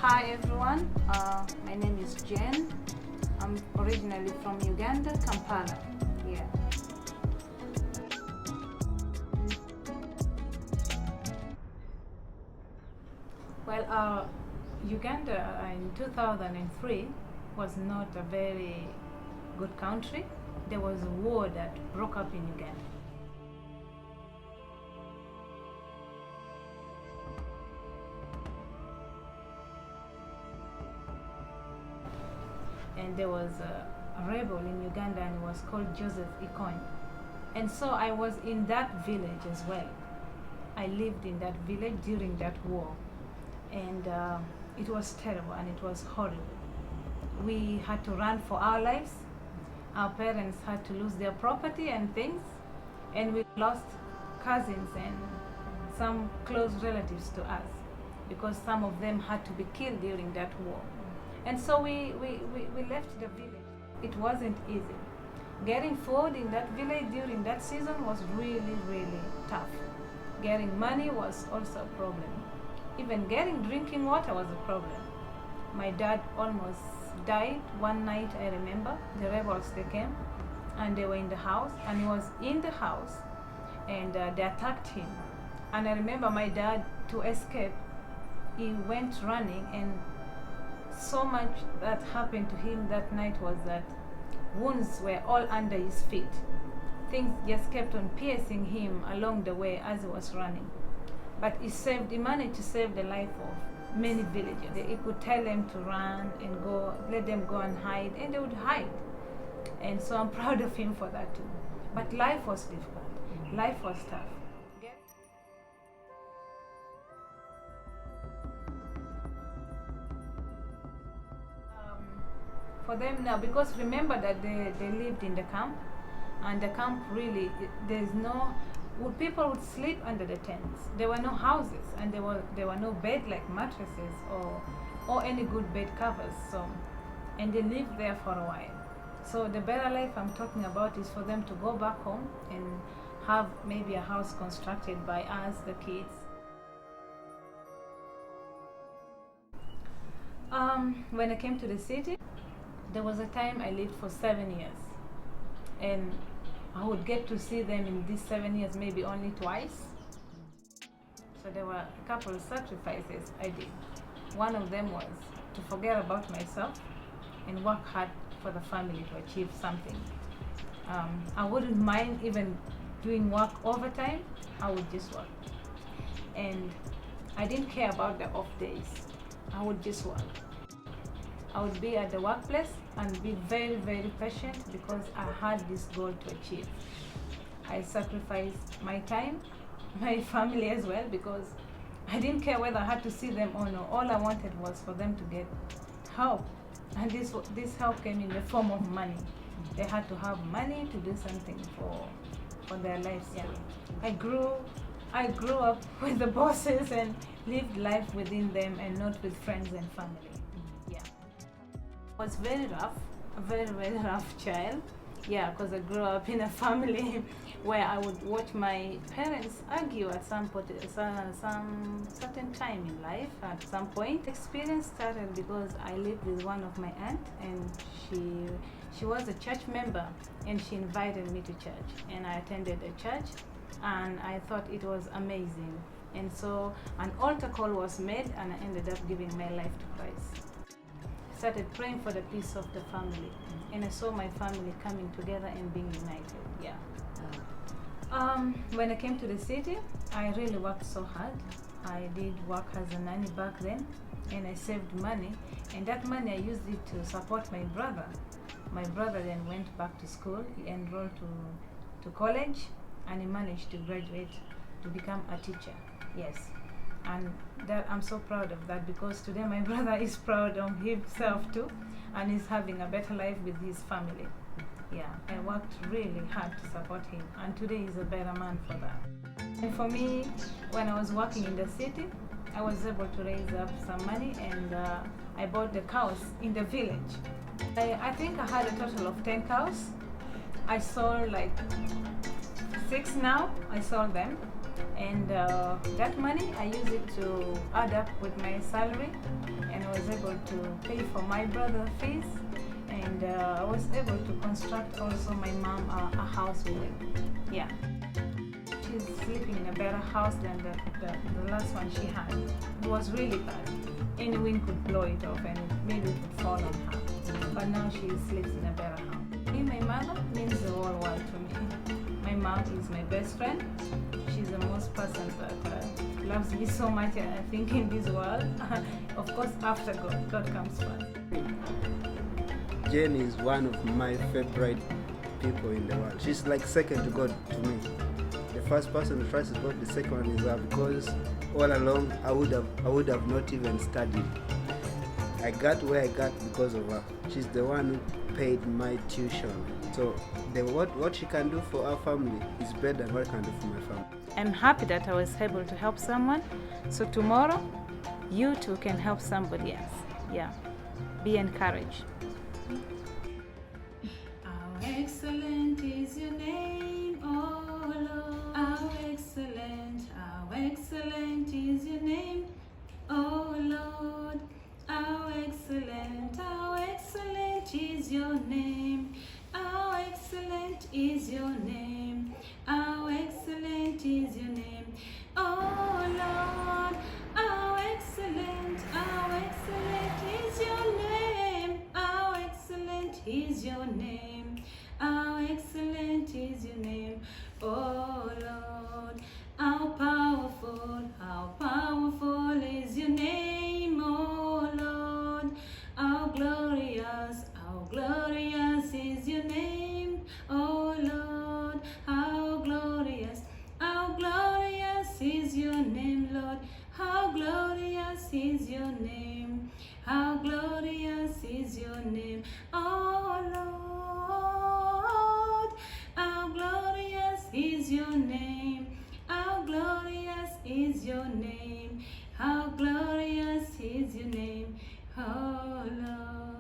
Hi everyone, my name is Jen. I'm originally from Uganda, Kampala. Yeah. Well, Uganda in 2003 was not a very good country. There was a war that broke up in Uganda. And there was a rebel in Uganda and he was called Joseph Ikony. And so I was in that village as well. I lived in that village during that war. And it was terrible and it was horrible. We had to run for our lives. Our parents had to lose their property and things. And we lost cousins and some close relatives to us because some of them had to be killed during that war. And so we left the village. It wasn't easy. Getting food in that village during that season was really, really tough. Getting money was also a problem. Even getting drinking water was a problem. My dad almost died one night, I remember. The rebels, they came and they were in the house and he was in the house and they attacked him. And I remember my dad, to escape, he went running, and so much that happened to him that night was that wounds were all under his feet. Things just kept on piercing him along the way as he was running. But he managed to save the life of many villagers. He could tell them to run and go, let them go and hide, and they would hide. And so I'm proud of him for that too. But life was difficult. Life was tough. For them now, because remember that they lived in the camp, and the camp really, people would sleep under the tents. There were no houses, and there were no bed like mattresses or any good bed covers. So, and they lived there for a while. So the better life I'm talking about is for them to go back home and have maybe a house constructed by us, the kids. When I came to the city, there was a time I lived for 7 years, and I would get to see them in these 7 years maybe only twice. So there were a couple of sacrifices I did. One of them was to forget about myself and work hard for the family to achieve something. I wouldn't mind even doing work overtime. I would just work. And I didn't care about the off days. I would just work. I would be at the workplace and be very, very patient because I had this goal to achieve. I sacrificed my time, my family as well, because I didn't care whether I had to see them or no. All I wanted was for them to get help. And this help came in the form of money. They had to have money to do something for their lives. Yeah. I grew up with the bosses and lived life within them and not with friends and family. Yeah. It was very rough, a very, very rough child. Yeah, because I grew up in a family where I would watch my parents argue at some certain time in life. At some point, experience started because I lived with one of my aunt, and she was a church member, and she invited me to church, and I attended a church, and I thought it was amazing. And so an altar call was made, and I ended up giving my life to Christ. Started praying for the peace of the family, and I saw my family coming together and being united. Yeah. When I came to the city, I really worked so hard. I did work as a nanny back then, and I saved money, and that money I used it to support my brother. My brother then went back to school. He enrolled to college, and he managed to graduate to become a teacher. Yes. And that I'm so proud of that, because today my brother is proud of himself too, and he's having a better life with his family. Yeah, I worked really hard to support him, and today he's a better man for that. And for me, when I was working in the city, I was able to raise up some money, and I bought the cows in the village. I think I had a total of 10 cows. I sold like 6 now. I sold them. And that money I use it to add up with my salary, and I was able to pay for my brother's fees, and I was able to construct also my mom a house with it. Yeah. She's sleeping in a better house than the last one she had. It was really bad. Any wind could blow it off and maybe it would fall on her. But now she sleeps in a better house. Me, my mother means the whole world to me. My mom is my best friend. She's the most person that loves me so much, I think, in this world. Of course, after God. God comes first. Jane is one of my favorite people in the world. She's like second to God to me. The first person to trust God, the second one is her, because all along I would have not even studied. I got where I got because of her. She's the one who paid my tuition. So what she can do for our family is better than what I can do for my family. I'm happy that I was able to help someone. So tomorrow, you too can help somebody else. Yeah. Be encouraged. How excellent is your name, oh Lord. How excellent is your name, oh Lord. How excellent is your name. How excellent is your name. How excellent is your name, oh Lord. How excellent is your name. How excellent is your name. How excellent is your name, oh Lord. How powerful is your name, oh Lord. How glorious is your name, oh Lord. How glorious is your name, Lord. How glorious is your name. How glorious is your name, oh Lord. How glorious is your name. How glorious is your name. How glorious is your name, oh Lord.